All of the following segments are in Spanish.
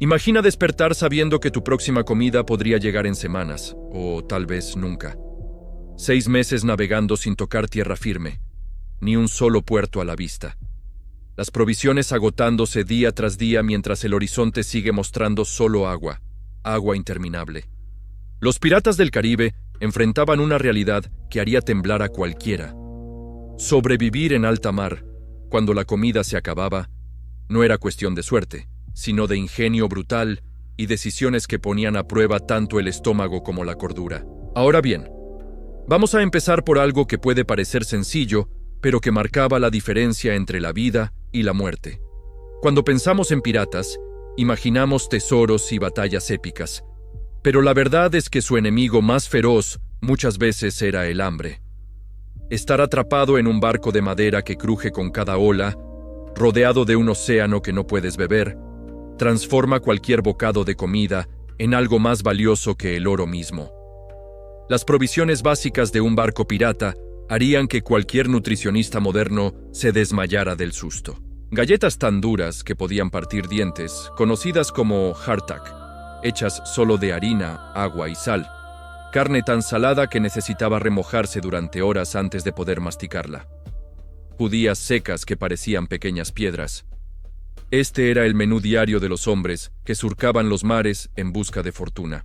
Imagina despertar sabiendo que tu próxima comida podría llegar en semanas, o tal vez nunca. 6 meses navegando sin tocar tierra firme, ni un solo puerto a la vista. Las provisiones agotándose día tras día mientras el horizonte sigue mostrando solo agua, agua interminable. Los piratas del Caribe enfrentaban una realidad que haría temblar a cualquiera. Sobrevivir en alta mar, cuando la comida se acababa, no era cuestión de suerte, sino de ingenio brutal y decisiones que ponían a prueba tanto el estómago como la cordura. Ahora bien, vamos a empezar por algo que puede parecer sencillo, pero que marcaba la diferencia entre la vida y la muerte. Cuando pensamos en piratas, imaginamos tesoros y batallas épicas, pero la verdad es que su enemigo más feroz muchas veces era el hambre. Estar atrapado en un barco de madera que cruje con cada ola, rodeado de un océano que no puedes beber, transforma cualquier bocado de comida en algo más valioso que el oro mismo. Las provisiones básicas de un barco pirata harían que cualquier nutricionista moderno se desmayara del susto. Galletas tan duras que podían partir dientes, conocidas como hardtack, hechas solo de harina, agua y sal. Carne tan salada que necesitaba remojarse durante horas antes de poder masticarla. Judías secas que parecían pequeñas piedras. Este era el menú diario de los hombres que surcaban los mares en busca de fortuna.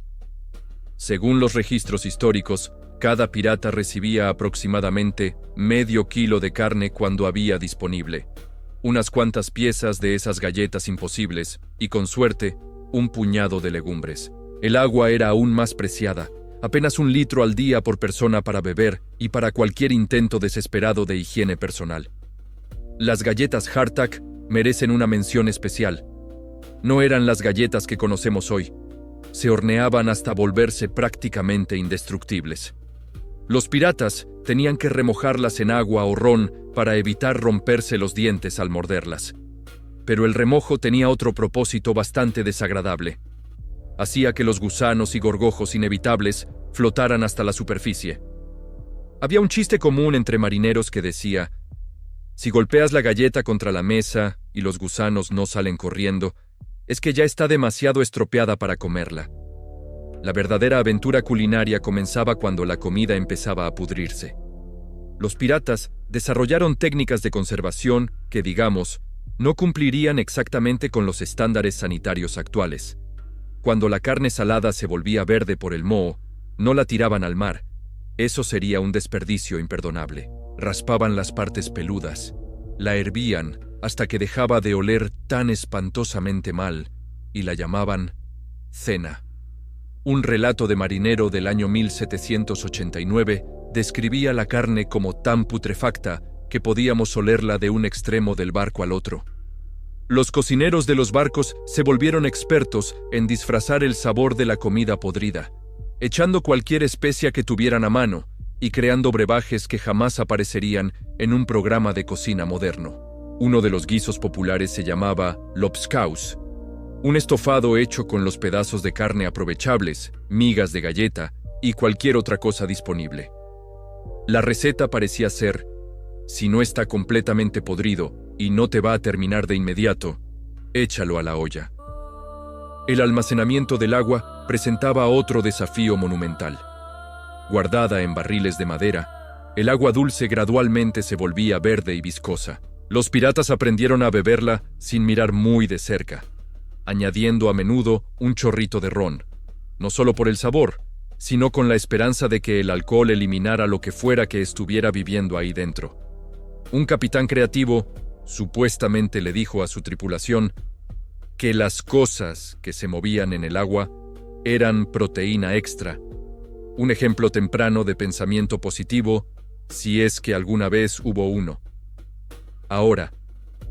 Según los registros históricos, cada pirata recibía aproximadamente medio kilo de carne cuando había disponible, unas cuantas piezas de esas galletas imposibles y, con suerte, un puñado de legumbres. El agua era aún más preciada, apenas 1 litro al día por persona para beber y para cualquier intento desesperado de higiene personal. Las galletas hardtack merecen una mención especial. No eran las galletas que conocemos hoy. Se horneaban hasta volverse prácticamente indestructibles. Los piratas tenían que remojarlas en agua o ron para evitar romperse los dientes al morderlas. Pero el remojo tenía otro propósito bastante desagradable. Hacía que los gusanos y gorgojos inevitables flotaran hasta la superficie. Había un chiste común entre marineros que decía: si golpeas la galleta contra la mesa y los gusanos no salen corriendo, es que ya está demasiado estropeada para comerla. La verdadera aventura culinaria comenzaba cuando la comida empezaba a pudrirse. Los piratas desarrollaron técnicas de conservación que, digamos, no cumplirían exactamente con los estándares sanitarios actuales. Cuando la carne salada se volvía verde por el moho, no la tiraban al mar. Eso sería un desperdicio imperdonable. Raspaban las partes peludas, la hervían hasta que dejaba de oler tan espantosamente mal y la llamaban cena. Un relato de marinero del año 1789 describía la carne como tan putrefacta que podíamos olerla de un extremo del barco al otro. Los cocineros de los barcos se volvieron expertos en disfrazar el sabor de la comida podrida, echando cualquier especia que tuvieran a mano y creando brebajes que jamás aparecerían en un programa de cocina moderno. Uno de los guisos populares se llamaba lobscouse, un estofado hecho con los pedazos de carne aprovechables, migas de galleta y cualquier otra cosa disponible. La receta parecía ser: si no está completamente podrido y no te va a terminar de inmediato, échalo a la olla. El almacenamiento del agua presentaba otro desafío monumental. Guardada en barriles de madera, el agua dulce gradualmente se volvía verde y viscosa. Los piratas aprendieron a beberla sin mirar muy de cerca, añadiendo a menudo un chorrito de ron, no solo por el sabor, sino con la esperanza de que el alcohol eliminara lo que fuera que estuviera viviendo ahí dentro. Un capitán creativo supuestamente le dijo a su tripulación que las cosas que se movían en el agua eran proteína extra, un ejemplo temprano de pensamiento positivo, si es que alguna vez hubo uno. Ahora,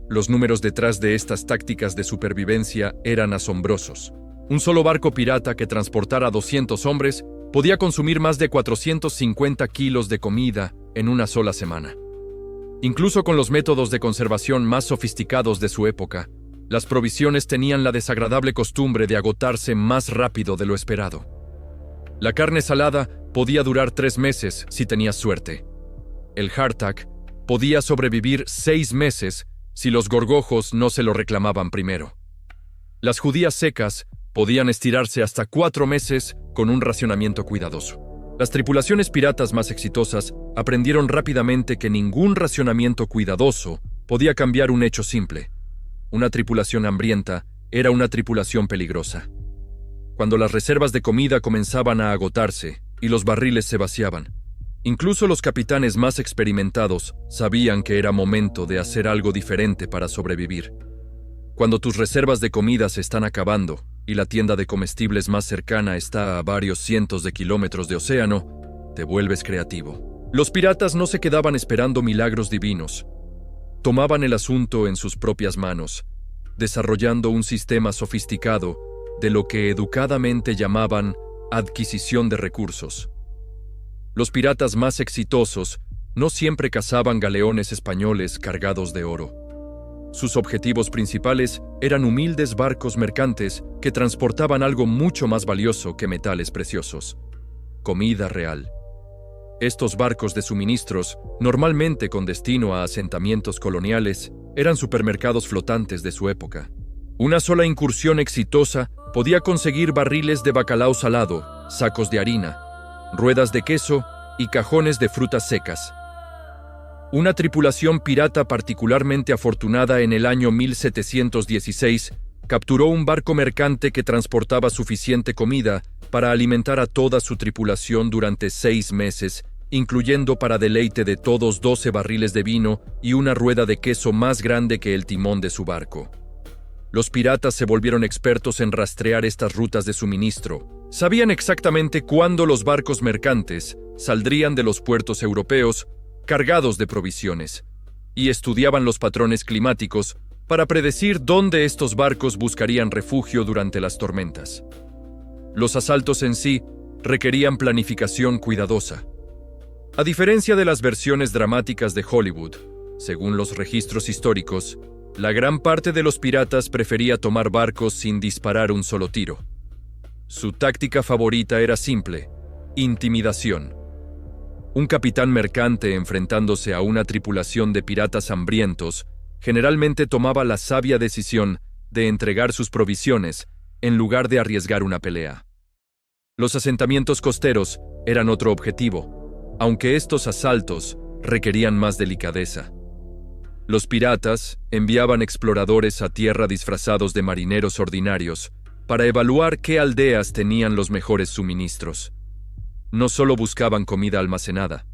los números detrás de estas tácticas de supervivencia eran asombrosos. Un solo barco pirata que transportara 200 hombres podía consumir más de 450 kilos de comida en una sola semana. Incluso con los métodos de conservación más sofisticados de su época, las provisiones tenían la desagradable costumbre de agotarse más rápido de lo esperado. La carne salada podía durar 3 meses si tenías suerte. El hardtack podía sobrevivir 6 meses si los gorgojos no se lo reclamaban primero. Las judías secas podían estirarse hasta 4 meses con un racionamiento cuidadoso. Las tripulaciones piratas más exitosas aprendieron rápidamente que ningún racionamiento cuidadoso podía cambiar un hecho simple. Una tripulación hambrienta era una tripulación peligrosa. Cuando las reservas de comida comenzaban a agotarse y los barriles se vaciaban, incluso los capitanes más experimentados sabían que era momento de hacer algo diferente para sobrevivir. Cuando tus reservas de comida se están acabando y la tienda de comestibles más cercana está a varios cientos de kilómetros de océano, te vuelves creativo. Los piratas no se quedaban esperando milagros divinos. Tomaban el asunto en sus propias manos, desarrollando un sistema sofisticado de lo que educadamente llamaban adquisición de recursos. Los piratas más exitosos no siempre cazaban galeones españoles cargados de oro. Sus objetivos principales eran humildes barcos mercantes que transportaban algo mucho más valioso que metales preciosos: comida real. Estos barcos de suministros, normalmente con destino a asentamientos coloniales, eran supermercados flotantes de su época. Una sola incursión exitosa podía conseguir barriles de bacalao salado, sacos de harina, ruedas de queso y cajones de frutas secas. Una tripulación pirata particularmente afortunada en el año 1716 capturó un barco mercante que transportaba suficiente comida para alimentar a toda su tripulación durante 6 meses, incluyendo para deleite de todos 12 barriles de vino y una rueda de queso más grande que el timón de su barco. Los piratas se volvieron expertos en rastrear estas rutas de suministro. Sabían exactamente cuándo los barcos mercantes saldrían de los puertos europeos cargados de provisiones, y estudiaban los patrones climáticos para predecir dónde estos barcos buscarían refugio durante las tormentas. Los asaltos en sí requerían planificación cuidadosa. A diferencia de las versiones dramáticas de Hollywood, según los registros históricos, la gran parte de los piratas prefería tomar barcos sin disparar un solo tiro. Su táctica favorita era simple: intimidación. Un capitán mercante enfrentándose a una tripulación de piratas hambrientos generalmente tomaba la sabia decisión de entregar sus provisiones en lugar de arriesgar una pelea. Los asentamientos costeros eran otro objetivo, aunque estos asaltos requerían más delicadeza. Los piratas enviaban exploradores a tierra disfrazados de marineros ordinarios para evaluar qué aldeas tenían los mejores suministros. No solo buscaban comida almacenada.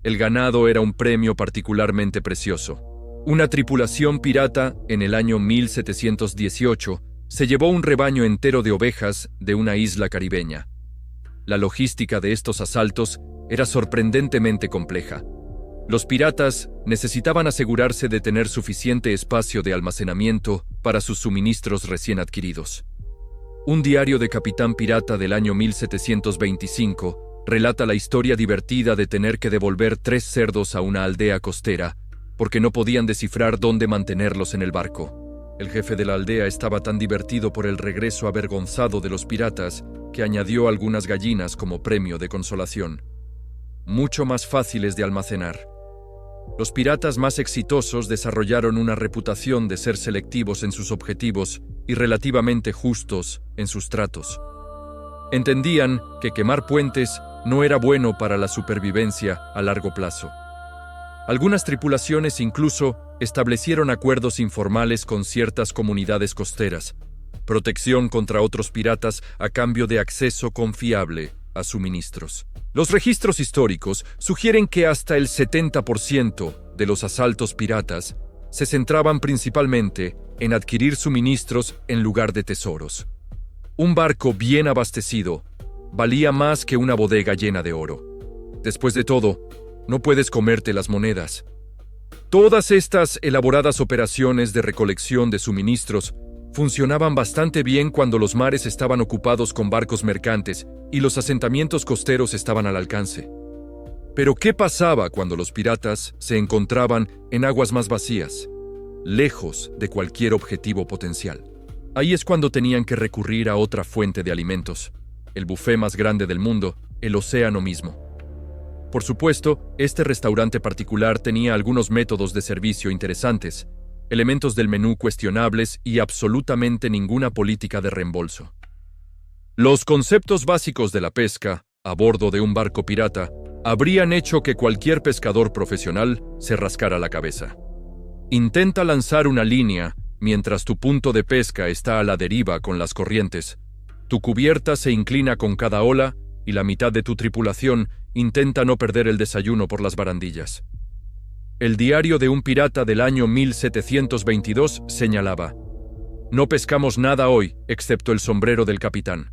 El ganado era un premio particularmente precioso. Una tripulación pirata, en el año 1718, se llevó un rebaño entero de ovejas de una isla caribeña. La logística de estos asaltos era sorprendentemente compleja. Los piratas necesitaban asegurarse de tener suficiente espacio de almacenamiento para sus suministros recién adquiridos. Un diario de capitán pirata del año 1725 relata la historia divertida de tener que devolver 3 cerdos a una aldea costera porque no podían descifrar dónde mantenerlos en el barco. El jefe de la aldea estaba tan divertido por el regreso avergonzado de los piratas que añadió algunas gallinas como premio de consolación. Mucho más fáciles de almacenar. Los piratas más exitosos desarrollaron una reputación de ser selectivos en sus objetivos y relativamente justos en sus tratos. Entendían que quemar puentes no era bueno para la supervivencia a largo plazo. Algunas tripulaciones incluso establecieron acuerdos informales con ciertas comunidades costeras, protección contra otros piratas a cambio de acceso confiable a suministros. Los registros históricos sugieren que hasta el 70% de los asaltos piratas se centraban principalmente en adquirir suministros en lugar de tesoros. Un barco bien abastecido valía más que una bodega llena de oro. Después de todo, no puedes comerte las monedas. Todas estas elaboradas operaciones de recolección de suministros funcionaban bastante bien cuando los mares estaban ocupados con barcos mercantes y los asentamientos costeros estaban al alcance. Pero ¿qué pasaba cuando los piratas se encontraban en aguas más vacías, lejos de cualquier objetivo potencial? Ahí es cuando tenían que recurrir a otra fuente de alimentos, el buffet más grande del mundo, el océano mismo. Por supuesto, este restaurante particular tenía algunos métodos de servicio interesantes, elementos del menú cuestionables y absolutamente ninguna política de reembolso. Los conceptos básicos de la pesca, a bordo de un barco pirata, habrían hecho que cualquier pescador profesional se rascara la cabeza. Intenta lanzar una línea mientras tu punto de pesca está a la deriva con las corrientes. Tu cubierta se inclina con cada ola y la mitad de tu tripulación intenta no perder el desayuno por las barandillas. El diario de un pirata del año 1722 señalaba: «No pescamos nada hoy, excepto el sombrero del capitán.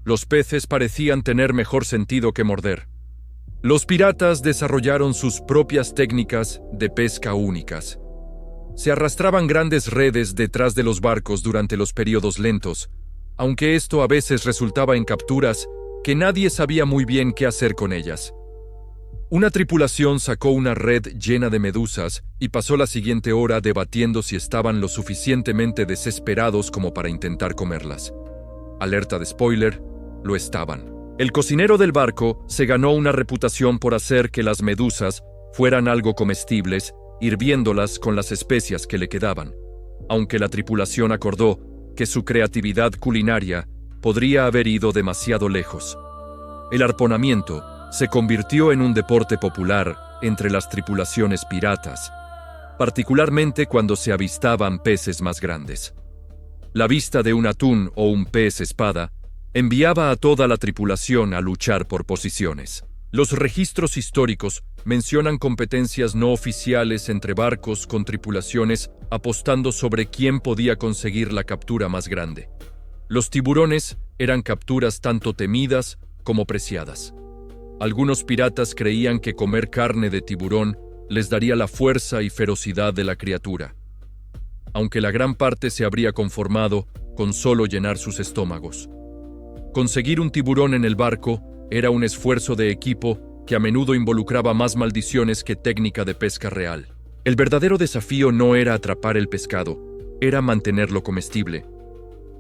Los peces parecían tener mejor sentido que morder». Los piratas desarrollaron sus propias técnicas de pesca únicas. Se arrastraban grandes redes detrás de los barcos durante los periodos lentos, aunque esto a veces resultaba en capturas que nadie sabía muy bien qué hacer con ellas. Una tripulación sacó una red llena de medusas y pasó la siguiente hora debatiendo si estaban lo suficientemente desesperados como para intentar comerlas. Alerta de spoiler, lo estaban. El cocinero del barco se ganó una reputación por hacer que las medusas fueran algo comestibles, hirviéndolas con las especias que le quedaban, aunque la tripulación acordó que su creatividad culinaria podría haber ido demasiado lejos. El arponamiento se convirtió en un deporte popular entre las tripulaciones piratas, particularmente cuando se avistaban peces más grandes. La vista de un atún o un pez espada enviaba a toda la tripulación a luchar por posiciones. Los registros históricos mencionan competencias no oficiales entre barcos con tripulaciones apostando sobre quién podía conseguir la captura más grande. Los tiburones eran capturas tanto temidas como preciadas. Algunos piratas creían que comer carne de tiburón les daría la fuerza y ferocidad de la criatura, aunque la gran parte se habría conformado con solo llenar sus estómagos. Conseguir un tiburón en el barco era un esfuerzo de equipo que a menudo involucraba más maldiciones que técnica de pesca real. El verdadero desafío no era atrapar el pescado, era mantenerlo comestible.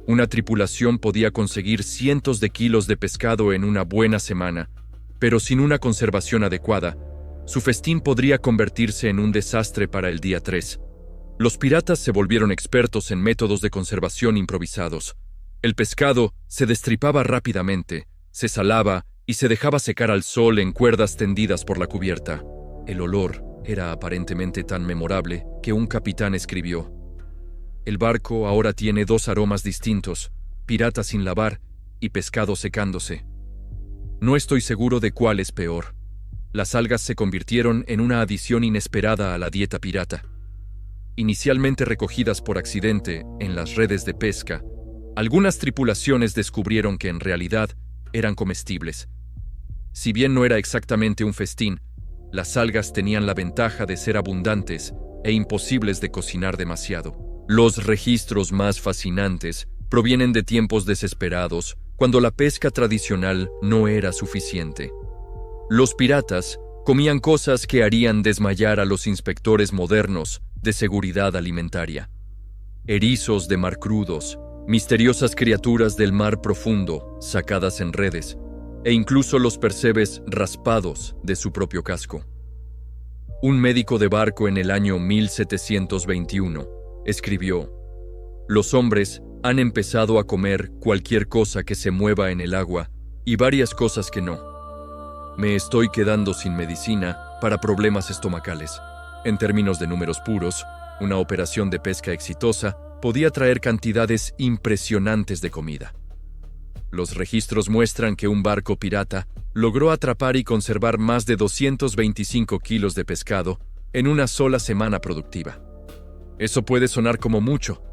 Una tripulación podía conseguir cientos de kilos de pescado en una buena semana, pero sin una conservación adecuada, su festín podría convertirse en un desastre para el día 3. Los piratas se volvieron expertos en métodos de conservación improvisados. El pescado se destripaba rápidamente, se salaba y se dejaba secar al sol en cuerdas tendidas por la cubierta. El olor era aparentemente tan memorable que un capitán escribió: «El barco ahora tiene 2 aromas distintos, pirata sin lavar y pescado secándose. No estoy seguro de cuál es peor». Las algas se convirtieron en una adición inesperada a la dieta pirata. Inicialmente recogidas por accidente en las redes de pesca, algunas tripulaciones descubrieron que en realidad eran comestibles. Si bien no era exactamente un festín, las algas tenían la ventaja de ser abundantes e imposibles de cocinar demasiado. Los registros más fascinantes provienen de tiempos desesperados, cuando la pesca tradicional no era suficiente. Los piratas comían cosas que harían desmayar a los inspectores modernos de seguridad alimentaria. Erizos de mar crudos, misteriosas criaturas del mar profundo sacadas en redes, e incluso los percebes raspados de su propio casco. Un médico de barco en el año 1721 escribió: «Los hombres han empezado a comer cualquier cosa que se mueva en el agua y varias cosas que no. Me estoy quedando sin medicina para problemas estomacales». En términos de números puros, una operación de pesca exitosa podía traer cantidades impresionantes de comida. Los registros muestran que un barco pirata logró atrapar y conservar más de 225 kilos de pescado en una sola semana productiva. Eso puede sonar como mucho,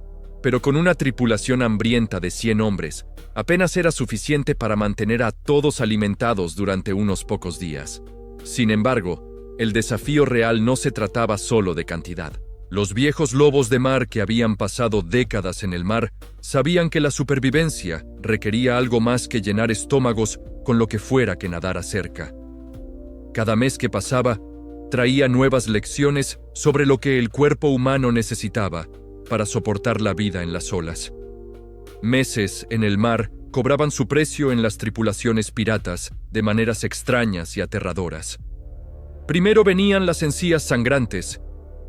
pero con una tripulación hambrienta de 100 hombres, apenas era suficiente para mantener a todos alimentados durante unos pocos días. Sin embargo, el desafío real no se trataba solo de cantidad. Los viejos lobos de mar que habían pasado décadas en el mar sabían que la supervivencia requería algo más que llenar estómagos con lo que fuera que nadara cerca. Cada mes que pasaba, traía nuevas lecciones sobre lo que el cuerpo humano necesitaba para soportar la vida en las olas. Meses en el mar cobraban su precio en las tripulaciones piratas de maneras extrañas y aterradoras. Primero venían las encías sangrantes,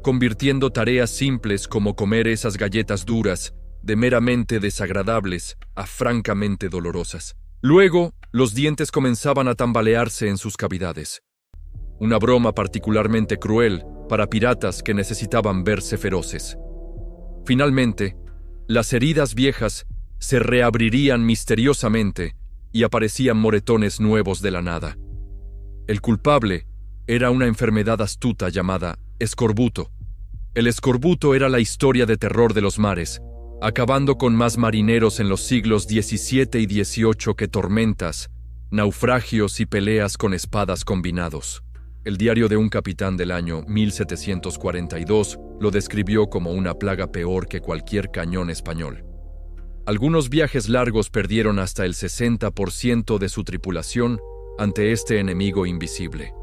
convirtiendo tareas simples como comer esas galletas duras, de meramente desagradables a francamente dolorosas. Luego, los dientes comenzaban a tambalearse en sus cavidades. Una broma particularmente cruel para piratas que necesitaban verse feroces. Finalmente, las heridas viejas se reabrirían misteriosamente y aparecían moretones nuevos de la nada. El culpable era una enfermedad astuta llamada escorbuto. El escorbuto era la historia de terror de los mares, acabando con más marineros en los siglos XVII y XVIII que tormentas, naufragios y peleas con espadas combinados. El diario de un capitán del año 1742 lo describió como una plaga peor que cualquier cañón español. Algunos viajes largos perdieron hasta el 60% de su tripulación ante este enemigo invisible.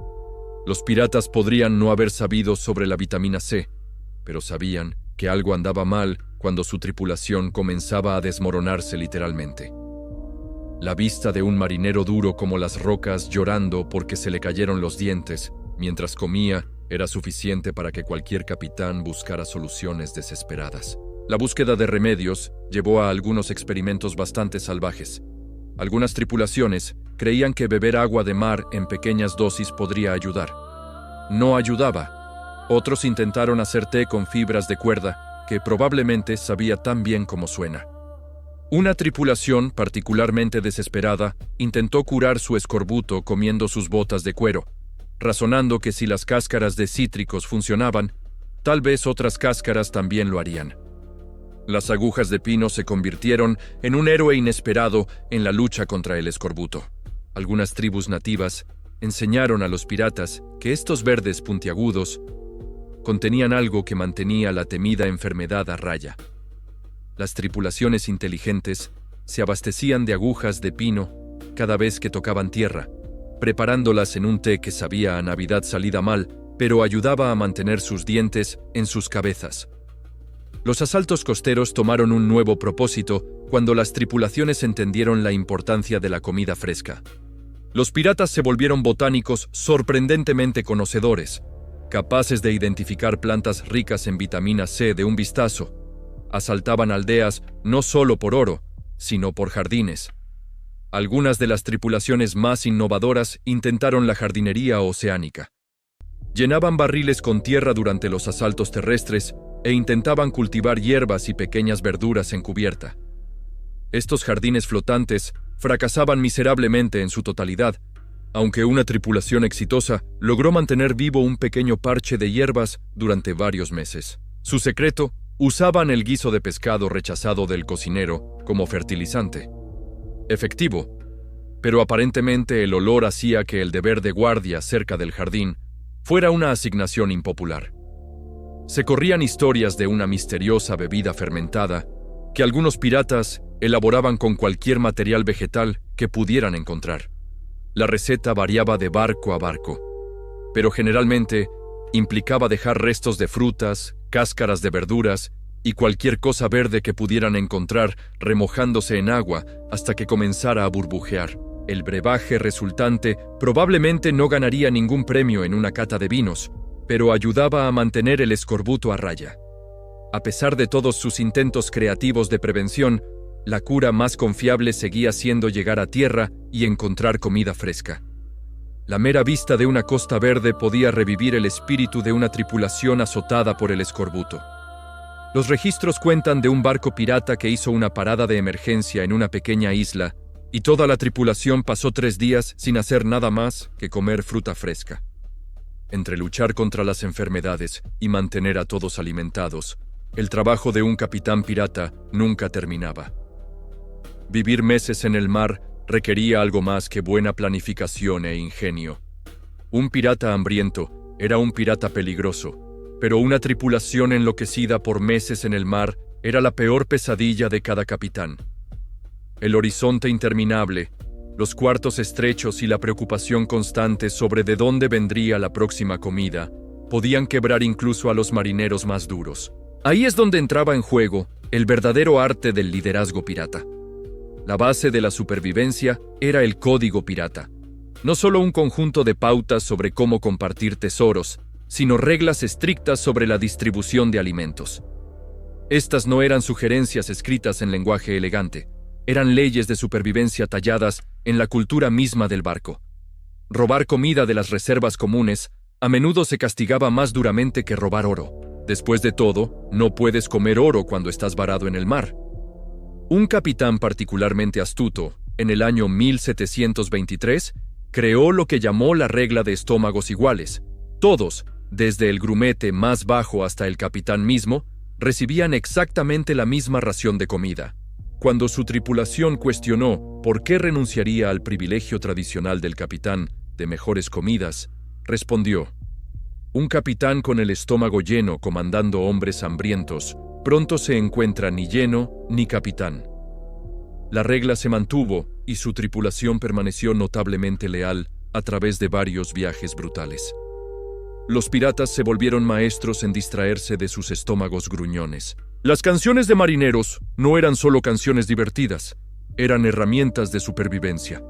Los piratas podrían no haber sabido sobre la vitamina C, pero sabían que algo andaba mal cuando su tripulación comenzaba a desmoronarse literalmente. La vista de un marinero duro como las rocas llorando porque se le cayeron los dientes mientras comía era suficiente para que cualquier capitán buscara soluciones desesperadas. La búsqueda de remedios llevó a algunos experimentos bastante salvajes. Algunas tripulaciones creían que beber agua de mar en pequeñas dosis podría ayudar. No ayudaba. Otros intentaron hacer té con fibras de cuerda, que probablemente sabía tan bien como suena. Una tripulación particularmente desesperada intentó curar su escorbuto comiendo sus botas de cuero, razonando que si las cáscaras de cítricos funcionaban, tal vez otras cáscaras también lo harían. Las agujas de pino se convirtieron en un héroe inesperado en la lucha contra el escorbuto. Algunas tribus nativas enseñaron a los piratas que estos verdes puntiagudos contenían algo que mantenía la temida enfermedad a raya. Las tripulaciones inteligentes se abastecían de agujas de pino cada vez que tocaban tierra, preparándolas en un té que sabía a Navidad salida mal, pero ayudaba a mantener sus dientes en sus cabezas. Los asaltos costeros tomaron un nuevo propósito cuando las tripulaciones entendieron la importancia de la comida fresca. Los piratas se volvieron botánicos sorprendentemente conocedores, capaces de identificar plantas ricas en vitamina C de un vistazo. Asaltaban aldeas no solo por oro, sino por jardines. Algunas de las tripulaciones más innovadoras intentaron la jardinería oceánica. Llenaban barriles con tierra durante los asaltos terrestres e intentaban cultivar hierbas y pequeñas verduras en cubierta. Estos jardines flotantes fracasaban miserablemente en su totalidad, aunque una tripulación exitosa logró mantener vivo un pequeño parche de hierbas durante varios meses. Su secreto: usaban el guiso de pescado rechazado del cocinero como fertilizante. Efectivo, pero aparentemente el olor hacía que el deber de guardia cerca del jardín fuera una asignación impopular. Se corrían historias de una misteriosa bebida fermentada que algunos piratas elaboraban con cualquier material vegetal que pudieran encontrar. La receta variaba de barco a barco, pero generalmente implicaba dejar restos de frutas, cáscaras de verduras y cualquier cosa verde que pudieran encontrar remojándose en agua hasta que comenzara a burbujear. El brebaje resultante probablemente no ganaría ningún premio en una cata de vinos, pero ayudaba a mantener el escorbuto a raya. A pesar de todos sus intentos creativos de prevención, la cura más confiable seguía siendo llegar a tierra y encontrar comida fresca. La mera vista de una costa verde podía revivir el espíritu de una tripulación azotada por el escorbuto. Los registros cuentan de un barco pirata que hizo una parada de emergencia en una pequeña isla y toda la tripulación pasó 3 días sin hacer nada más que comer fruta fresca. Entre luchar contra las enfermedades y mantener a todos alimentados, el trabajo de un capitán pirata nunca terminaba. Vivir meses en el mar requería algo más que buena planificación e ingenio. Un pirata hambriento era un pirata peligroso, pero una tripulación enloquecida por meses en el mar era la peor pesadilla de cada capitán. El horizonte interminable, los cuartos estrechos y la preocupación constante sobre de dónde vendría la próxima comida podían quebrar incluso a los marineros más duros. Ahí es donde entraba en juego el verdadero arte del liderazgo pirata. La base de la supervivencia era el código pirata. No solo un conjunto de pautas sobre cómo compartir tesoros, sino reglas estrictas sobre la distribución de alimentos. Estas no eran sugerencias escritas en lenguaje elegante, eran leyes de supervivencia talladas en la cultura misma del barco. Robar comida de las reservas comunes a menudo se castigaba más duramente que robar oro. Después de todo, no puedes comer oro cuando estás varado en el mar. Un capitán particularmente astuto, en el año 1723, creó lo que llamó la regla de estómagos iguales. Todos, desde el grumete más bajo hasta el capitán mismo, recibían exactamente la misma ración de comida. Cuando su tripulación cuestionó por qué renunciaría al privilegio tradicional del capitán de mejores comidas, respondió: un capitán con el estómago lleno comandando hombres hambrientos, pronto se encuentra ni lleno ni capitán. La regla se mantuvo y su tripulación permaneció notablemente leal a través de varios viajes brutales. Los piratas se volvieron maestros en distraerse de sus estómagos gruñones. Las canciones de marineros no eran solo canciones divertidas, eran herramientas de supervivencia.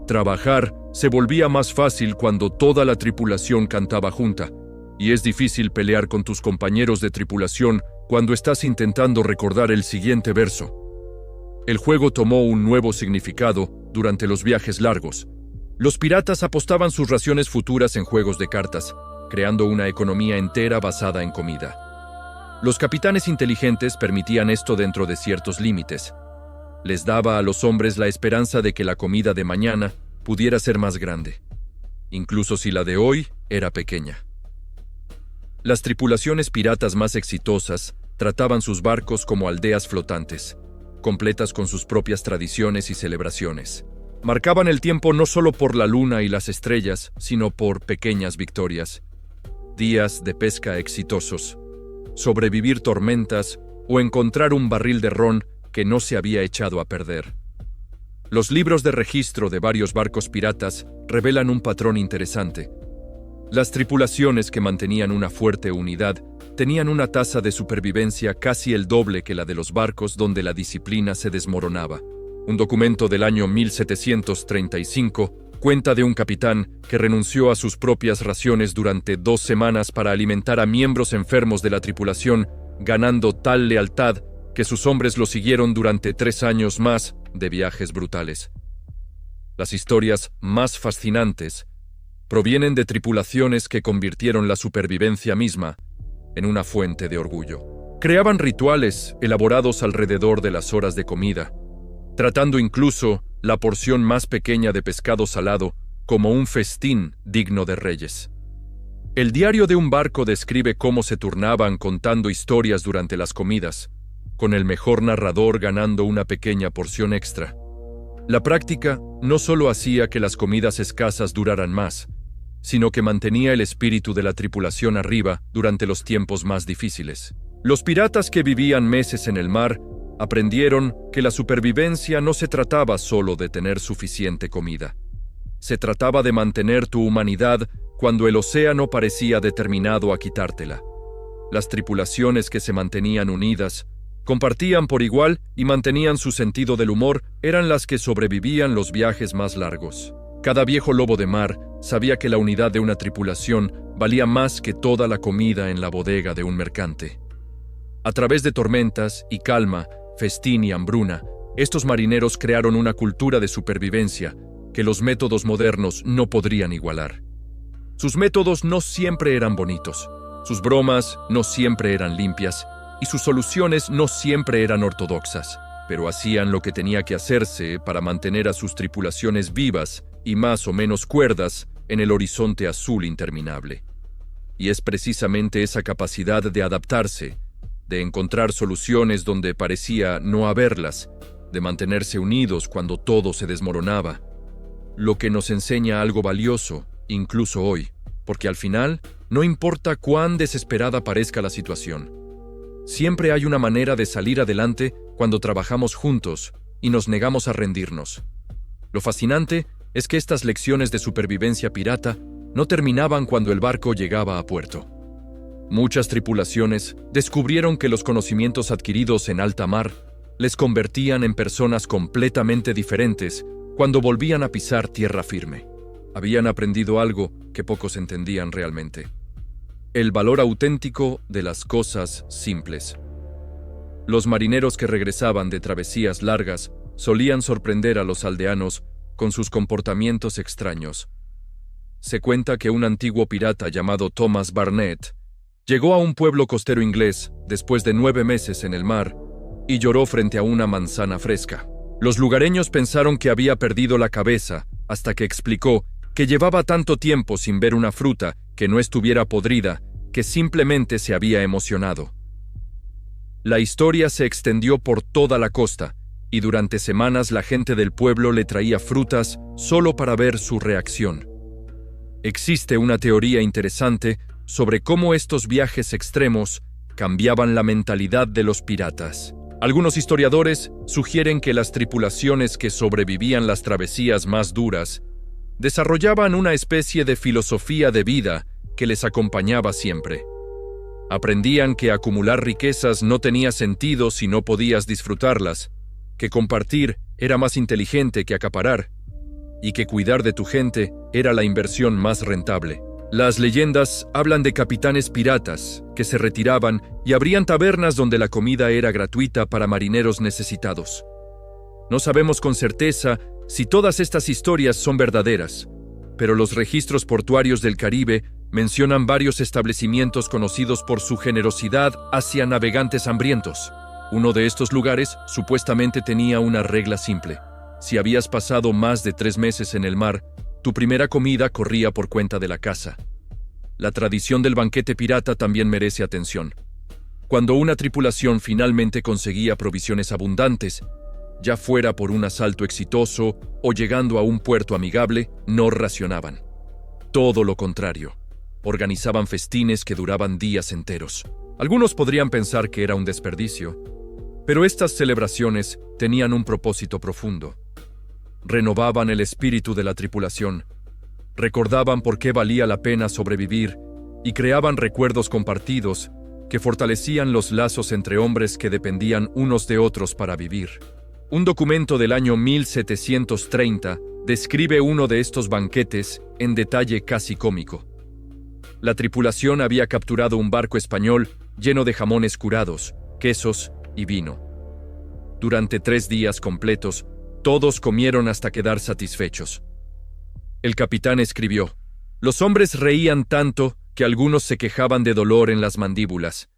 Trabajar se volvía más fácil cuando toda la tripulación cantaba junta, y es difícil pelear con tus compañeros de tripulación cuando estás intentando recordar el siguiente verso. El juego tomó un nuevo significado durante los viajes largos. Los piratas apostaban sus raciones futuras en juegos de cartas, creando una economía entera basada en comida. Los capitanes inteligentes permitían esto dentro de ciertos límites. Les daba a los hombres la esperanza de que la comida de mañana pudiera ser más grande, incluso si la de hoy era pequeña. Las tripulaciones piratas más exitosas trataban sus barcos como aldeas flotantes, completas con sus propias tradiciones y celebraciones. Marcaban el tiempo no solo por la luna y las estrellas, sino por pequeñas victorias, días de pesca exitosos, sobrevivir tormentas o encontrar un barril de ron que no se había echado a perder. Los libros de registro de varios barcos piratas revelan un patrón interesante. Las tripulaciones que mantenían una fuerte unidad tenían una tasa de supervivencia casi el doble que la de los barcos donde la disciplina se desmoronaba. Un documento del año 1735 cuenta de un capitán que renunció a sus propias raciones durante 2 semanas para alimentar a miembros enfermos de la tripulación, ganando tal lealtad que sus hombres lo siguieron durante 3 años más de viajes brutales. Las historias más fascinantes provienen de tripulaciones que convirtieron la supervivencia misma en una fuente de orgullo. Creaban rituales elaborados alrededor de las horas de comida, tratando incluso la porción más pequeña de pescado salado como un festín digno de reyes. El diario de un barco describe cómo se turnaban contando historias durante las comidas, con el mejor narrador ganando una pequeña porción extra. La práctica no solo hacía que las comidas escasas duraran más, sino que mantenía el espíritu de la tripulación arriba durante los tiempos más difíciles. Los piratas que vivían meses en el mar aprendieron que la supervivencia no se trataba solo de tener suficiente comida. Se trataba de mantener tu humanidad cuando el océano parecía determinado a quitártela. Las tripulaciones que se mantenían unidas, compartían por igual y mantenían su sentido del humor eran las que sobrevivían los viajes más largos. Cada viejo lobo de mar sabía que la unidad de una tripulación valía más que toda la comida en la bodega de un mercante. A través de tormentas y calma, festín y hambruna, estos marineros crearon una cultura de supervivencia que los métodos modernos no podrían igualar. Sus métodos no siempre eran bonitos, sus bromas no siempre eran limpias y sus soluciones no siempre eran ortodoxas, pero hacían lo que tenía que hacerse para mantener a sus tripulaciones vivas y más o menos cuerdas en el horizonte azul interminable. Y es precisamente esa capacidad de adaptarse, de encontrar soluciones donde parecía no haberlas, de mantenerse unidos cuando todo se desmoronaba, lo que nos enseña algo valioso, incluso hoy, porque al final, no importa cuán desesperada parezca la situación, siempre hay una manera de salir adelante cuando trabajamos juntos y nos negamos a rendirnos. Lo fascinante es que estas lecciones de supervivencia pirata no terminaban cuando el barco llegaba a puerto. Muchas tripulaciones descubrieron que los conocimientos adquiridos en alta mar les convertían en personas completamente diferentes cuando volvían a pisar tierra firme. Habían aprendido algo que pocos entendían realmente. El valor auténtico de las cosas simples. Los marineros que regresaban de travesías largas solían sorprender a los aldeanos con sus comportamientos extraños. Se cuenta que un antiguo pirata llamado Thomas Barnett llegó a un pueblo costero inglés después de 9 meses en el mar y lloró frente a una manzana fresca. Los lugareños pensaron que había perdido la cabeza hasta que explicó que llevaba tanto tiempo sin ver una fruta que no estuviera podrida que simplemente se había emocionado. La historia se extendió por toda la costa y durante semanas la gente del pueblo le traía frutas solo para ver su reacción. Existe una teoría interesante sobre cómo estos viajes extremos cambiaban la mentalidad de los piratas. Algunos historiadores sugieren que las tripulaciones que sobrevivían las travesías más duras desarrollaban una especie de filosofía de vida que les acompañaba siempre. Aprendían que acumular riquezas no tenía sentido si no podías disfrutarlas, que compartir era más inteligente que acaparar, y que cuidar de tu gente era la inversión más rentable. Las leyendas hablan de capitanes piratas que se retiraban y abrían tabernas donde la comida era gratuita para marineros necesitados. No sabemos con certeza si todas estas historias son verdaderas, pero los registros portuarios del Caribe mencionan varios establecimientos conocidos por su generosidad hacia navegantes hambrientos. Uno de estos lugares supuestamente tenía una regla simple. Si habías pasado más de 3 meses en el mar, tu primera comida corría por cuenta de la casa. La tradición del banquete pirata también merece atención. Cuando una tripulación finalmente conseguía provisiones abundantes, ya fuera por un asalto exitoso o llegando a un puerto amigable, no racionaban. Todo lo contrario, organizaban festines que duraban días enteros. Algunos podrían pensar que era un desperdicio, pero estas celebraciones tenían un propósito profundo. Renovaban el espíritu de la tripulación, recordaban por qué valía la pena sobrevivir y creaban recuerdos compartidos que fortalecían los lazos entre hombres que dependían unos de otros para vivir. Un documento del año 1730 describe uno de estos banquetes en detalle casi cómico. La tripulación había capturado un barco español lleno de jamones curados, quesos y vino. Durante 3 días completos, todos comieron hasta quedar satisfechos. El capitán escribió: «Los hombres reían tanto que algunos se quejaban de dolor en las mandíbulas.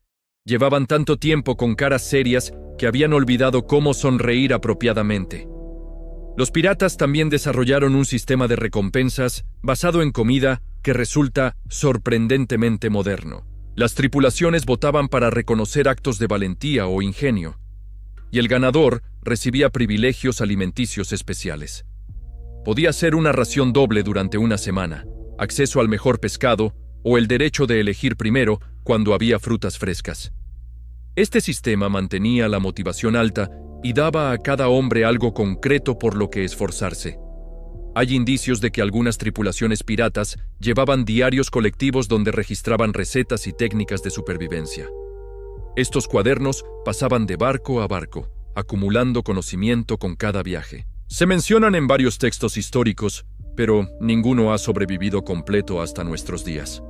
Llevaban tanto tiempo con caras serias que habían olvidado cómo sonreír apropiadamente». Los piratas también desarrollaron un sistema de recompensas basado en comida que resulta sorprendentemente moderno. Las tripulaciones votaban para reconocer actos de valentía o ingenio, y el ganador recibía privilegios alimenticios especiales. Podía ser una ración doble durante una semana, acceso al mejor pescado o el derecho de elegir primero cuando había frutas frescas. Este sistema mantenía la motivación alta y daba a cada hombre algo concreto por lo que esforzarse. Hay indicios de que algunas tripulaciones piratas llevaban diarios colectivos donde registraban recetas y técnicas de supervivencia. Estos cuadernos pasaban de barco a barco, acumulando conocimiento con cada viaje. Se mencionan en varios textos históricos, pero ninguno ha sobrevivido completo hasta nuestros días.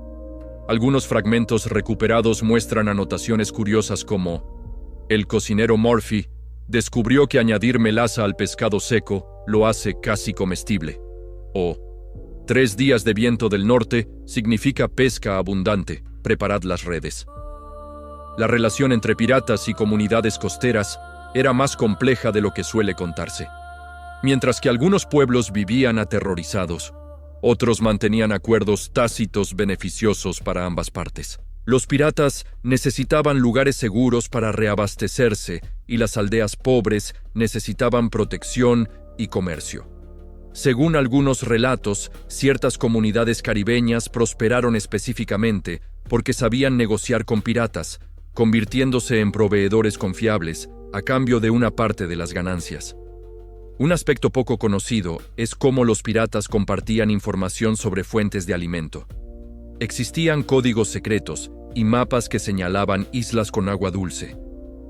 Algunos fragmentos recuperados muestran anotaciones curiosas como: el cocinero Murphy descubrió que añadir melaza al pescado seco lo hace casi comestible. O 3 días de viento del norte significa pesca abundante, preparad las redes. La relación entre piratas y comunidades costeras era más compleja de lo que suele contarse. Mientras que algunos pueblos vivían aterrorizados, otros mantenían acuerdos tácitos beneficiosos para ambas partes. Los piratas necesitaban lugares seguros para reabastecerse y las aldeas pobres necesitaban protección y comercio. Según algunos relatos, ciertas comunidades caribeñas prosperaron específicamente porque sabían negociar con piratas, convirtiéndose en proveedores confiables a cambio de una parte de las ganancias. Un aspecto poco conocido es cómo los piratas compartían información sobre fuentes de alimento. Existían códigos secretos y mapas que señalaban islas con agua dulce,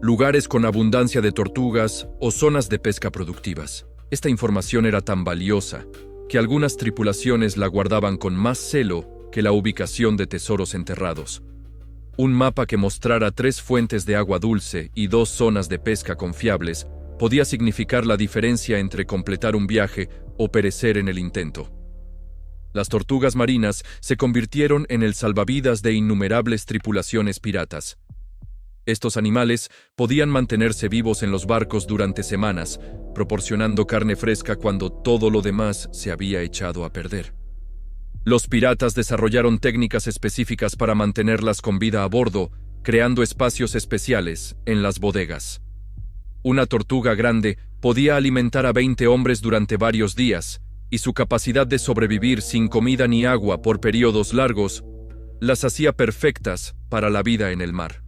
lugares con abundancia de tortugas o zonas de pesca productivas. Esta información era tan valiosa que algunas tripulaciones la guardaban con más celo que la ubicación de tesoros enterrados. Un mapa que mostrara 3 fuentes de agua dulce y 2 zonas de pesca confiables podía significar la diferencia entre completar un viaje o perecer en el intento. Las tortugas marinas se convirtieron en el salvavidas de innumerables tripulaciones piratas. Estos animales podían mantenerse vivos en los barcos durante semanas, proporcionando carne fresca cuando todo lo demás se había echado a perder. Los piratas desarrollaron técnicas específicas para mantenerlas con vida a bordo, creando espacios especiales en las bodegas. Una tortuga grande podía alimentar a 20 hombres durante varios días, y su capacidad de sobrevivir sin comida ni agua por periodos largos las hacía perfectas para la vida en el mar.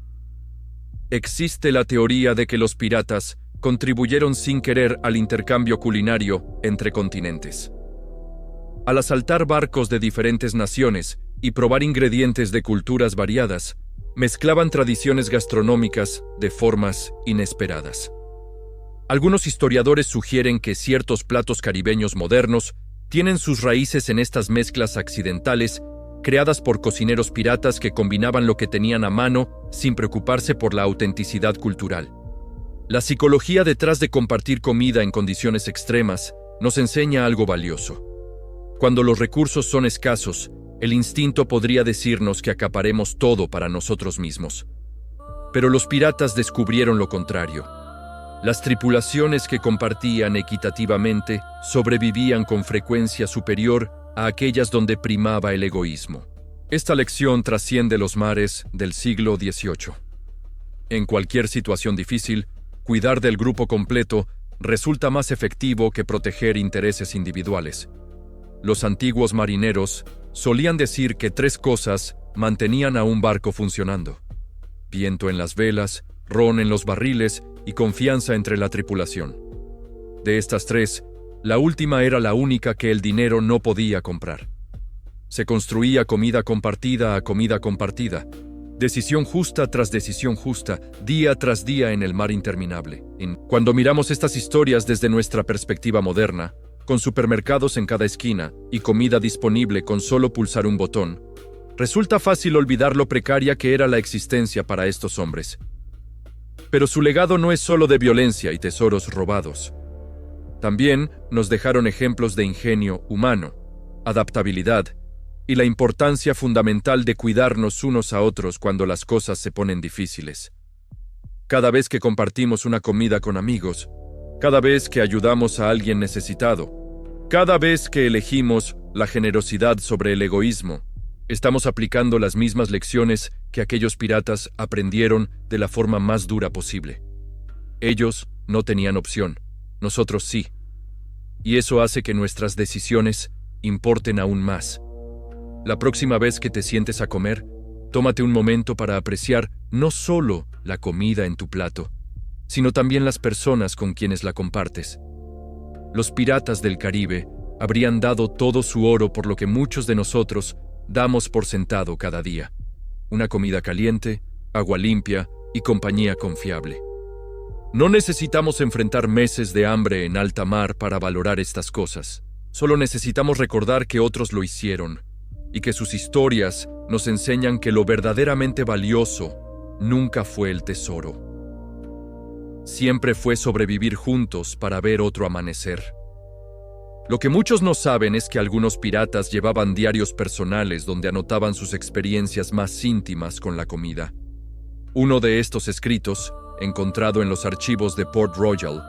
Existe la teoría de que los piratas contribuyeron sin querer al intercambio culinario entre continentes. Al asaltar barcos de diferentes naciones y probar ingredientes de culturas variadas, mezclaban tradiciones gastronómicas de formas inesperadas. Algunos historiadores sugieren que ciertos platos caribeños modernos tienen sus raíces en estas mezclas accidentales creadas por cocineros piratas que combinaban lo que tenían a mano sin preocuparse por la autenticidad cultural. La psicología detrás de compartir comida en condiciones extremas nos enseña algo valioso. Cuando los recursos son escasos, el instinto podría decirnos que acaparemos todo para nosotros mismos. Pero los piratas descubrieron lo contrario. Las tripulaciones que compartían equitativamente sobrevivían con frecuencia superior a aquellas donde primaba el egoísmo. Esta lección trasciende los mares del siglo XVIII. En cualquier situación difícil, cuidar del grupo completo resulta más efectivo que proteger intereses individuales. Los antiguos marineros solían decir que 3 cosas mantenían a un barco funcionando: viento en las velas, ron en los barriles y confianza entre la tripulación. De estas 3, la última era la única que el dinero no podía comprar. Se construía comida compartida a comida compartida, decisión justa tras decisión justa, día tras día en el mar interminable. Cuando miramos estas historias desde nuestra perspectiva moderna, con supermercados en cada esquina y comida disponible con solo pulsar un botón, resulta fácil olvidar lo precaria que era la existencia para estos hombres. Pero su legado no es solo de violencia y tesoros robados. También nos dejaron ejemplos de ingenio humano, adaptabilidad y la importancia fundamental de cuidarnos unos a otros cuando las cosas se ponen difíciles. Cada vez que compartimos una comida con amigos, cada vez que ayudamos a alguien necesitado, cada vez que elegimos la generosidad sobre el egoísmo, estamos aplicando las mismas lecciones que aquellos piratas aprendieron de la forma más dura posible. Ellos no tenían opción, nosotros sí. Y eso hace que nuestras decisiones importen aún más. La próxima vez que te sientes a comer, tómate un momento para apreciar no solo la comida en tu plato, sino también las personas con quienes la compartes. Los piratas del Caribe habrían dado todo su oro por lo que muchos de nosotros damos por sentado cada día: una comida caliente, agua limpia y compañía confiable. No necesitamos enfrentar meses de hambre en alta mar para valorar estas cosas. Solo necesitamos recordar que otros lo hicieron y que sus historias nos enseñan que lo verdaderamente valioso nunca fue el tesoro. Siempre fue sobrevivir juntos para ver otro amanecer. Lo que muchos no saben es que algunos piratas llevaban diarios personales donde anotaban sus experiencias más íntimas con la comida. Uno de estos escritos, encontrado en los archivos de Port Royal,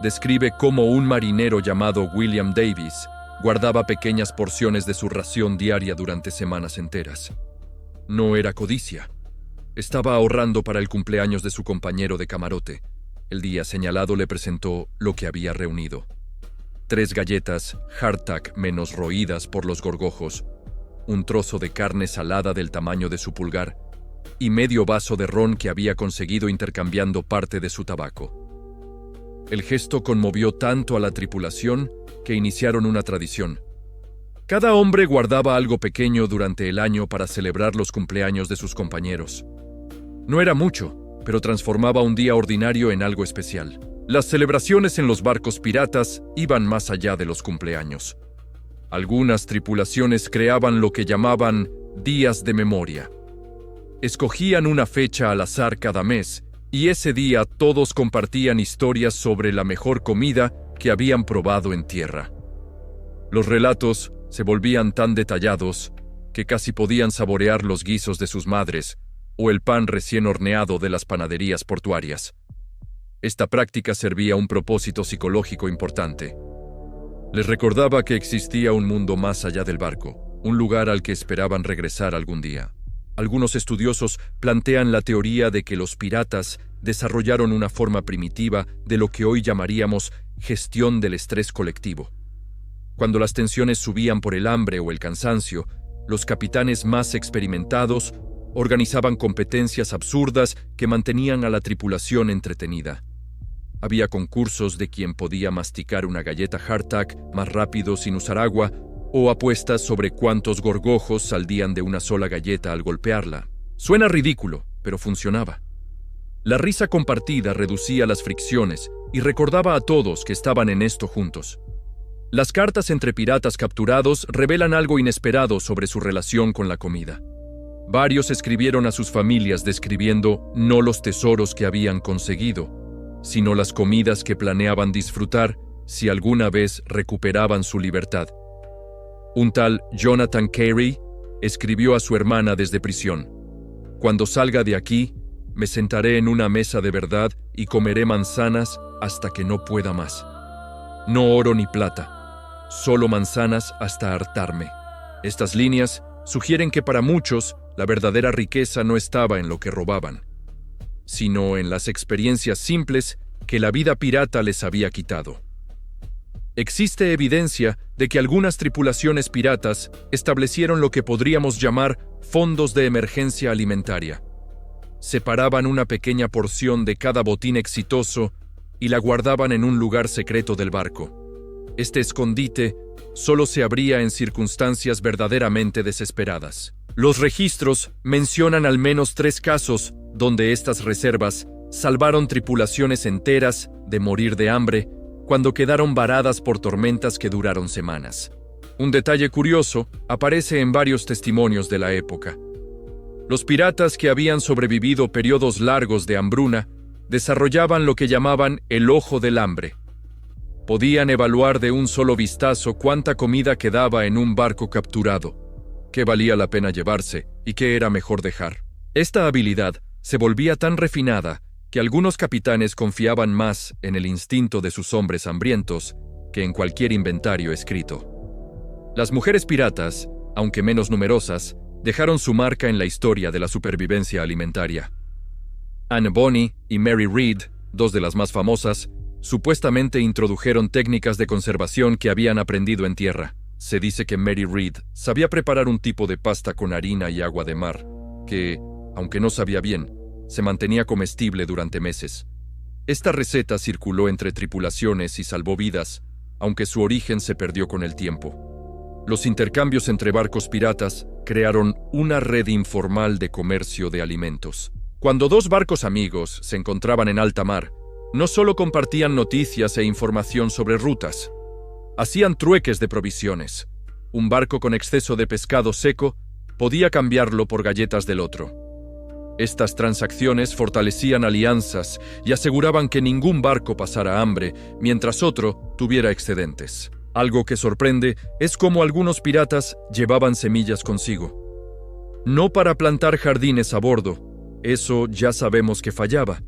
describe cómo un marinero llamado William Davis guardaba pequeñas porciones de su ración diaria durante semanas enteras. No era codicia. Estaba ahorrando para el cumpleaños de su compañero de camarote. El día señalado le presentó lo que había reunido: 3 galletas hardtack menos roídas por los gorgojos, un trozo de carne salada del tamaño de su pulgar y medio vaso de ron que había conseguido intercambiando parte de su tabaco. El gesto conmovió tanto a la tripulación que iniciaron una tradición. Cada hombre guardaba algo pequeño durante el año para celebrar los cumpleaños de sus compañeros. No era mucho, pero transformaba un día ordinario en algo especial. Las celebraciones en los barcos piratas iban más allá de los cumpleaños. Algunas tripulaciones creaban lo que llamaban días de memoria. Escogían una fecha al azar cada mes, y ese día todos compartían historias sobre la mejor comida que habían probado en tierra. Los relatos se volvían tan detallados que casi podían saborear los guisos de sus madres o el pan recién horneado de las panaderías portuarias. Esta práctica servía a un propósito psicológico importante. Les recordaba que existía un mundo más allá del barco, un lugar al que esperaban regresar algún día. Algunos estudiosos plantean la teoría de que los piratas desarrollaron una forma primitiva de lo que hoy llamaríamos gestión del estrés colectivo. Cuando las tensiones subían por el hambre o el cansancio, los capitanes más experimentados organizaban competencias absurdas que mantenían a la tripulación entretenida. Había concursos de quién podía masticar una galleta hardtack más rápido sin usar agua, o apuestas sobre cuántos gorgojos saldían de una sola galleta al golpearla. Suena ridículo, pero funcionaba. La risa compartida reducía las fricciones y recordaba a todos que estaban en esto juntos. Las cartas entre piratas capturados revelan algo inesperado sobre su relación con la comida. Varios escribieron a sus familias describiendo no los tesoros que habían conseguido, sino las comidas que planeaban disfrutar si alguna vez recuperaban su libertad. Un tal Jonathan Carey escribió a su hermana desde prisión: «Cuando salga de aquí, me sentaré en una mesa de verdad y comeré manzanas hasta que no pueda más. No oro ni plata, solo manzanas hasta hartarme». Estas líneas sugieren que para muchos la verdadera riqueza no estaba en lo que robaban, sino en las experiencias simples que la vida pirata les había quitado. Existe evidencia de que algunas tripulaciones piratas establecieron lo que podríamos llamar fondos de emergencia alimentaria. Separaban una pequeña porción de cada botín exitoso y la guardaban en un lugar secreto del barco. Este escondite solo se abría en circunstancias verdaderamente desesperadas. Los registros mencionan al menos 3 casos donde estas reservas salvaron tripulaciones enteras de morir de hambre cuando quedaron varadas por tormentas que duraron semanas. Un detalle curioso aparece en varios testimonios de la época. Los piratas que habían sobrevivido periodos largos de hambruna desarrollaban lo que llamaban el ojo del hambre. Podían evaluar de un solo vistazo cuánta comida quedaba en un barco capturado, qué valía la pena llevarse y qué era mejor dejar. Esta habilidad se volvía tan refinada que algunos capitanes confiaban más en el instinto de sus hombres hambrientos que en cualquier inventario escrito. Las mujeres piratas, aunque menos numerosas, dejaron su marca en la historia de la supervivencia alimentaria. Anne Bonny y Mary Read, 2 de las más famosas, supuestamente introdujeron técnicas de conservación que habían aprendido en tierra. Se dice que Mary Read sabía preparar un tipo de pasta con harina y agua de mar, que, aunque no sabía bien, se mantenía comestible durante meses. Esta receta circuló entre tripulaciones y salvó vidas, aunque su origen se perdió con el tiempo. Los intercambios entre barcos piratas crearon una red informal de comercio de alimentos. Cuando 2 barcos amigos se encontraban en alta mar, no solo compartían noticias e información sobre rutas, hacían trueques de provisiones. Un barco con exceso de pescado seco podía cambiarlo por galletas del otro. Estas transacciones fortalecían alianzas y aseguraban que ningún barco pasara hambre, mientras otro tuviera excedentes. Algo que sorprende es cómo algunos piratas llevaban semillas consigo. No para plantar jardines a bordo, eso ya sabemos que fallaba,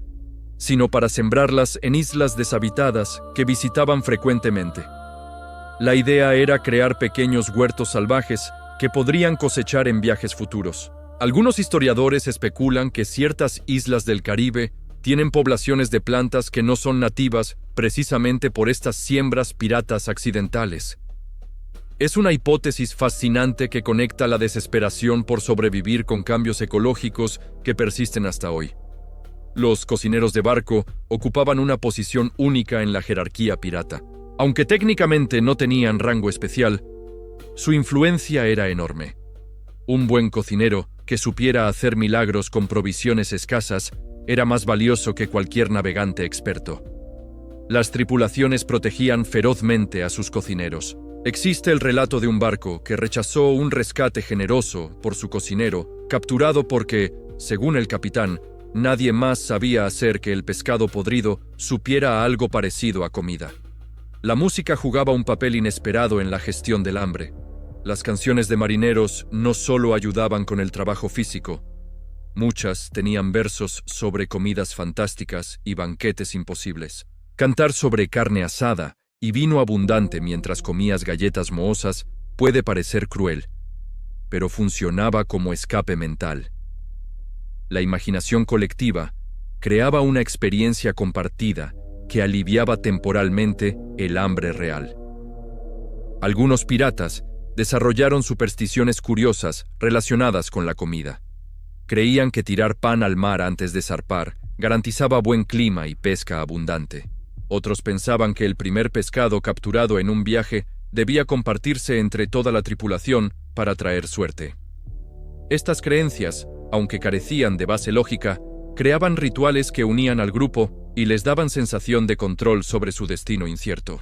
sino para sembrarlas en islas deshabitadas que visitaban frecuentemente. La idea era crear pequeños huertos salvajes que podrían cosechar en viajes futuros. Algunos historiadores especulan que ciertas islas del Caribe tienen poblaciones de plantas que no son nativas precisamente por estas siembras piratas accidentales. Es una hipótesis fascinante que conecta la desesperación por sobrevivir con cambios ecológicos que persisten hasta hoy. Los cocineros de barco ocupaban una posición única en la jerarquía pirata. Aunque técnicamente no tenían rango especial, su influencia era enorme. Un buen cocinero que supiera hacer milagros con provisiones escasas era más valioso que cualquier navegante experto. Las tripulaciones protegían ferozmente a sus cocineros. Existe el relato de un barco que rechazó un rescate generoso por su cocinero, capturado porque, según el capitán, nadie más sabía hacer que el pescado podrido supiera a algo parecido a comida. La música jugaba un papel inesperado en la gestión del hambre. Las canciones de marineros no solo ayudaban con el trabajo físico, muchas tenían versos sobre comidas fantásticas y banquetes imposibles. Cantar sobre carne asada y vino abundante mientras comías galletas mohosas puede parecer cruel, pero funcionaba como escape mental. La imaginación colectiva creaba una experiencia compartida que aliviaba temporalmente el hambre real. Algunos piratas desarrollaron supersticiones curiosas relacionadas con la comida. Creían que tirar pan al mar antes de zarpar garantizaba buen clima y pesca abundante. Otros pensaban que el primer pescado capturado en un viaje debía compartirse entre toda la tripulación para traer suerte. Estas creencias, aunque carecían de base lógica, creaban rituales que unían al grupo y les daban sensación de control sobre su destino incierto.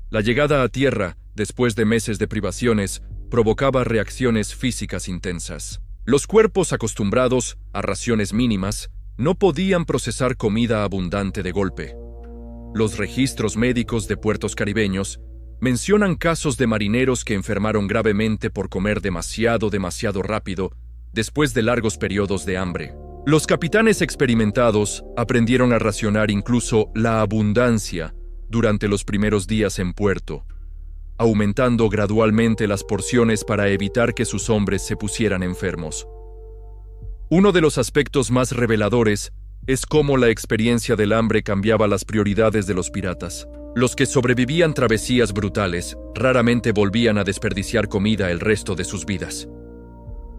La llegada a tierra, después de meses de privaciones, provocaba reacciones físicas intensas. Los cuerpos acostumbrados a raciones mínimas no podían procesar comida abundante de golpe. Los registros médicos de puertos caribeños mencionan casos de marineros que enfermaron gravemente por comer demasiado rápido después de largos periodos de hambre. Los capitanes experimentados aprendieron a racionar incluso la abundancia durante los primeros días en puerto, aumentando gradualmente las porciones para evitar que sus hombres se pusieran enfermos. Uno de los aspectos más reveladores es cómo la experiencia del hambre cambiaba las prioridades de los piratas. Los que sobrevivían travesías brutales raramente volvían a desperdiciar comida el resto de sus vidas.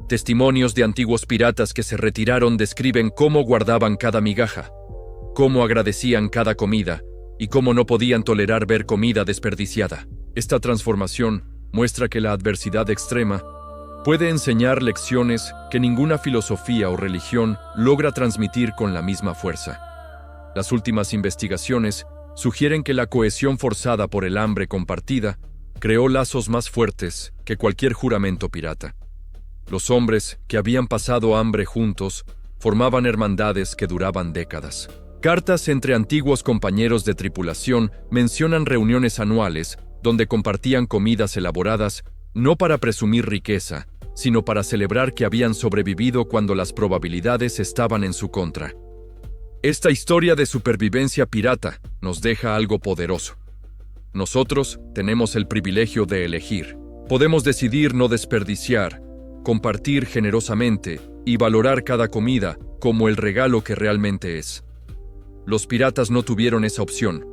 Testimonios de antiguos piratas que se retiraron describen cómo guardaban cada migaja, cómo agradecían cada comida y cómo no podían tolerar ver comida desperdiciada. Esta transformación muestra que la adversidad extrema puede enseñar lecciones que ninguna filosofía o religión logra transmitir con la misma fuerza. Las últimas investigaciones sugieren que la cohesión forzada por el hambre compartida creó lazos más fuertes que cualquier juramento pirata. Los hombres que habían pasado hambre juntos formaban hermandades que duraban décadas. Cartas entre antiguos compañeros de tripulación mencionan reuniones anuales donde compartían comidas elaboradas no para presumir riqueza, sino para celebrar que habían sobrevivido cuando las probabilidades estaban en su contra. Esta historia de supervivencia pirata nos deja algo poderoso. Nosotros tenemos el privilegio de elegir. Podemos decidir no desperdiciar, compartir generosamente y valorar cada comida como el regalo que realmente es. Los piratas no tuvieron esa opción,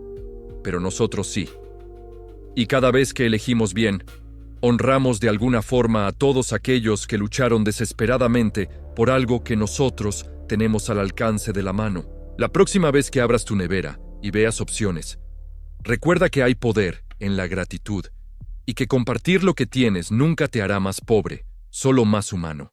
pero nosotros sí. Y cada vez que elegimos bien, honramos de alguna forma a todos aquellos que lucharon desesperadamente por algo que nosotros tenemos al alcance de la mano. La próxima vez que abras tu nevera y veas opciones, recuerda que hay poder en la gratitud y que compartir lo que tienes nunca te hará más pobre, solo más humano.